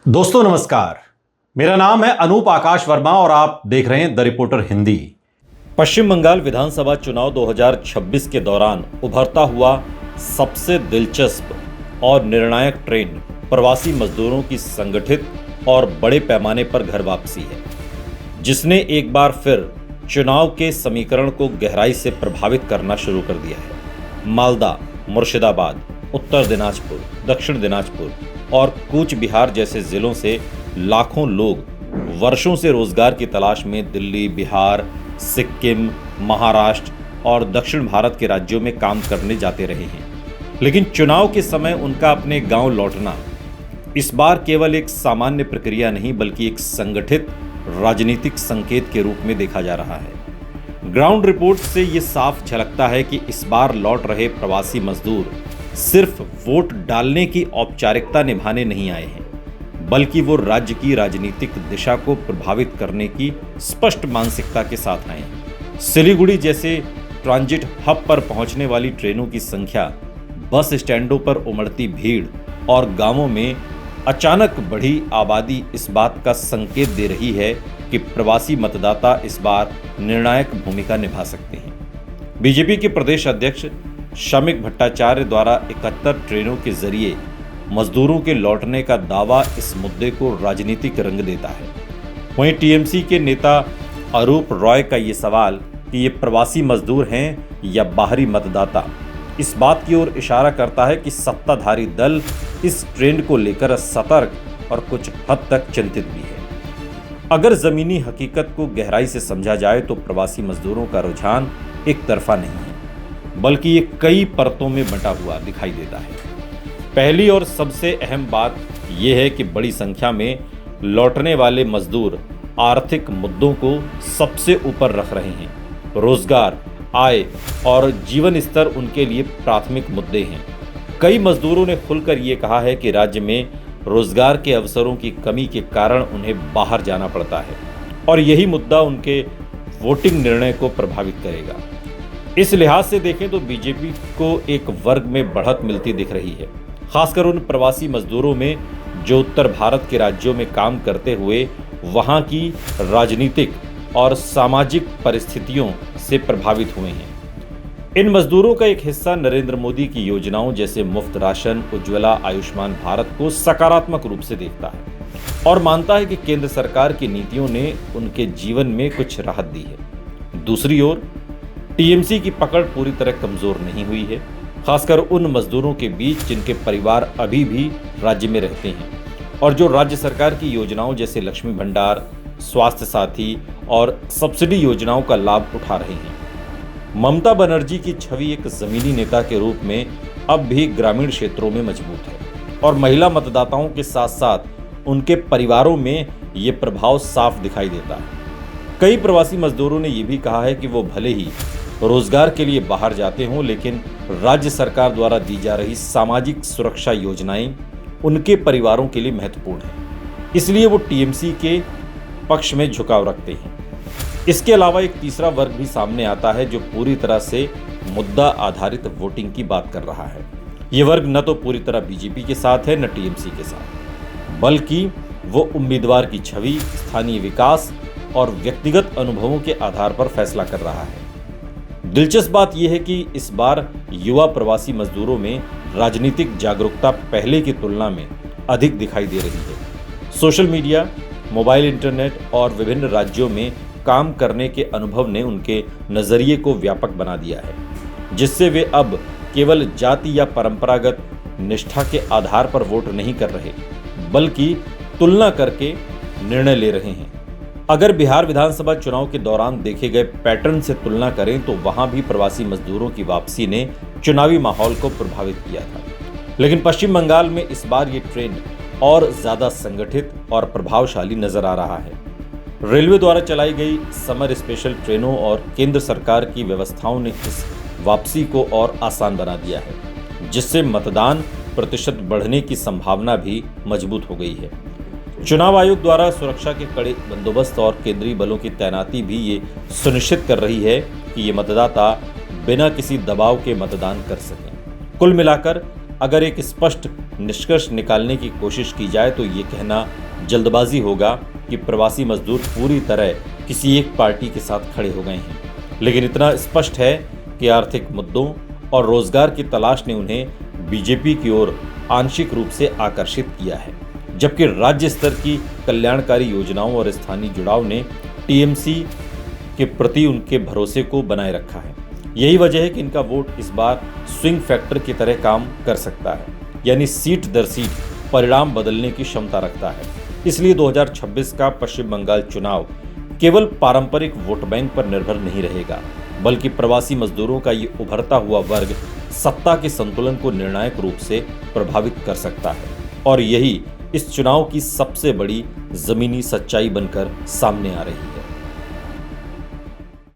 दोस्तों नमस्कार। मेरा नाम है अनूप आकाश वर्मा और आप देख रहे हैं द रिपोर्टर हिंदी। पश्चिम बंगाल विधानसभा चुनाव 2026 के दौरान उभरता हुआ सबसे दिलचस्प और निर्णायक ट्रेंड प्रवासी मजदूरों की संगठित और बड़े पैमाने पर घर वापसी है, जिसने एक बार फिर चुनाव के समीकरण को गहराई से प्रभावित करना शुरू कर दिया है। मालदा, मुर्शिदाबाद, उत्तर दिनाजपुर, दक्षिण दिनाजपुर और कूच बिहार जैसे जिलों से लाखों लोग वर्षों से रोजगार की तलाश में दिल्ली, बिहार, सिक्किम, महाराष्ट्र और दक्षिण भारत के राज्यों में काम करने जाते रहे हैं। लेकिन चुनाव के समय उनका अपने गांव लौटना इस बार केवल एक सामान्य प्रक्रिया नहीं बल्कि एक संगठित राजनीतिक संकेत के रूप में देखा जा रहा है। ग्राउंड रिपोर्ट से ये साफ झलकता है कि इस बार लौट रहे प्रवासी मजदूर सिर्फ वोट डालने की औपचारिकता निभाने नहीं आए हैं, बल्कि वो राज्य की राजनीतिक दिशा को प्रभावित करने की स्पष्ट मानसिकता के साथ आए हैं। सिलीगुड़ी जैसे ट्रांजिट हब पर पहुंचने वाली ट्रेनों की संख्या, बस स्टैंडों पर उमड़ती भीड़ और गांवों में अचानक बढ़ी आबादी इस बात का संकेत दे रही है कि प्रवासी मतदाता इस बार निर्णायक भूमिका निभा सकते हैं। बीजेपी के प्रदेश अध्यक्ष शमिक भट्टाचार्य द्वारा 71 ट्रेनों के जरिए मजदूरों के लौटने का दावा इस मुद्दे को राजनीतिक रंग देता है। वहीं टीएमसी के नेता अरूप रॉय का ये सवाल कि ये प्रवासी मजदूर हैं या बाहरी मतदाता, इस बात की ओर इशारा करता है कि सत्ताधारी दल इस ट्रेंड को लेकर सतर्क और कुछ हद तक चिंतित भी है। अगर जमीनी हकीकत को गहराई से समझा जाए तो प्रवासी मजदूरों का रुझान एक तरफा नहीं है, बल्कि ये कई परतों में बंटा हुआ दिखाई देता है। पहली और सबसे अहम बात यह है कि बड़ी संख्या में लौटने वाले मजदूर आर्थिक मुद्दों को सबसे ऊपर रख रहे हैं। रोजगार, आय और जीवन स्तर उनके लिए प्राथमिक मुद्दे हैं। कई मजदूरों ने खुलकर ये कहा है कि राज्य में रोजगार के अवसरों की कमी के कारण उन्हें बाहर जाना पड़ता है और यही मुद्दा उनके वोटिंग निर्णय को प्रभावित करेगा। इस लिहाज से देखें तो बीजेपी को एक वर्ग में बढ़त मिलती दिख रही है, खासकर उन प्रवासी मजदूरों में जो उत्तर भारत के राज्यों में काम करते हुए वहां की राजनीतिक और सामाजिक परिस्थितियों से प्रभावित हुए हैं। इन मजदूरों का एक हिस्सा नरेंद्र मोदी की योजनाओं जैसे मुफ्त राशन, उज्ज्वला, आयुष्मान भारत को सकारात्मक रूप से देखता है और मानता है कि केंद्र सरकार की नीतियों ने उनके जीवन में कुछ राहत दी है। दूसरी ओर टीएमसी की पकड़ पूरी तरह कमजोर नहीं हुई है, खासकर उन मजदूरों के बीच जिनके परिवार अभी भी राज्य में रहते हैं और जो राज्य सरकार की योजनाओं जैसे लक्ष्मी भंडार, स्वास्थ्य साथी और सब्सिडी योजनाओं का लाभ उठा रहे हैं। ममता बनर्जी की छवि एक जमीनी नेता के रूप में अब भी ग्रामीण क्षेत्रों में मजबूत है और महिला मतदाताओं के साथ साथ उनके परिवारों में ये प्रभाव साफ दिखाई देता है। कई प्रवासी मजदूरों ने यह भी कहा है कि वो भले ही रोजगार के लिए बाहर जाते हों, लेकिन राज्य सरकार द्वारा दी जा रही सामाजिक सुरक्षा योजनाएं उनके परिवारों के लिए महत्वपूर्ण है, इसलिए वो टीएमसी के पक्ष में झुकाव रखते हैं। इसके अलावा एक तीसरा वर्ग भी सामने आता है जो पूरी तरह से मुद्दा आधारित वोटिंग की बात कर रहा है। ये वर्ग न तो पूरी तरह बीजेपी के साथ है न टीएमसी के साथ, बल्कि वो उम्मीदवार की छवि, स्थानीय विकास और व्यक्तिगत अनुभवों के आधार पर फैसला कर रहा है। दिलचस्प बात यह है कि इस बार युवा प्रवासी मजदूरों में राजनीतिक जागरूकता पहले की तुलना में अधिक दिखाई दे रही है। सोशल मीडिया, मोबाइल इंटरनेट और विभिन्न राज्यों में काम करने के अनुभव ने उनके नजरिए को व्यापक बना दिया है, जिससे वे अब केवल जाति या परंपरागत निष्ठा के आधार पर वोट नहीं कर रहे, बल्कि तुलना करके निर्णय ले रहे हैं। अगर बिहार विधानसभा चुनाव के दौरान देखे गए पैटर्न से तुलना करें तो वहां भी प्रवासी मजदूरों की वापसी ने चुनावी माहौल को प्रभावित किया था, लेकिन पश्चिम बंगाल में इस बार ये ट्रेंड और ज्यादा संगठित और प्रभावशाली नजर आ रहा है। रेलवे द्वारा चलाई गई समर स्पेशल ट्रेनों और केंद्र सरकार की व्यवस्थाओं ने इस वापसी को और आसान बना दिया है, जिससे मतदान प्रतिशत बढ़ने की संभावना भी मजबूत हो गई है। चुनाव आयोग द्वारा सुरक्षा के कड़े बंदोबस्त और केंद्रीय बलों की तैनाती भी ये सुनिश्चित कर रही है कि ये मतदाता बिना किसी दबाव के मतदान कर सकें। कुल मिलाकर अगर एक स्पष्ट निष्कर्ष निकालने की कोशिश की जाए तो ये कहना जल्दबाजी होगा कि प्रवासी मजदूर पूरी तरह किसी एक पार्टी के साथ खड़े हो गए हैं। लेकिन इतना स्पष्ट है कि आर्थिक मुद्दों और रोजगार की तलाश ने उन्हें बीजेपी की ओर आंशिक रूप से आकर्षित किया है, जबकि राज्य स्तर की कल्याणकारी योजनाओं और स्थानीय जुड़ाव ने टीएमसी के प्रति उनके भरोसे को बनाए रखा है। यही वजह है कि इनका वोट इस बार स्विंग फैक्टर की तरह काम कर सकता है, यानी सीट दर सीट परिणाम बदलने की क्षमता रखता है। इसलिए 2026 का पश्चिम बंगाल चुनाव केवल पारंपरिक वोट बैंक पर निर्भर नहीं रहेगा, बल्कि प्रवासी मजदूरों का ये उभरता हुआ वर्ग सत्ता के संतुलन को निर्णायक रूप से प्रभावित कर सकता है। और यही इस चुनाव की सबसे बड़ी जमीनी सच्चाई बनकर सामने आ रही है।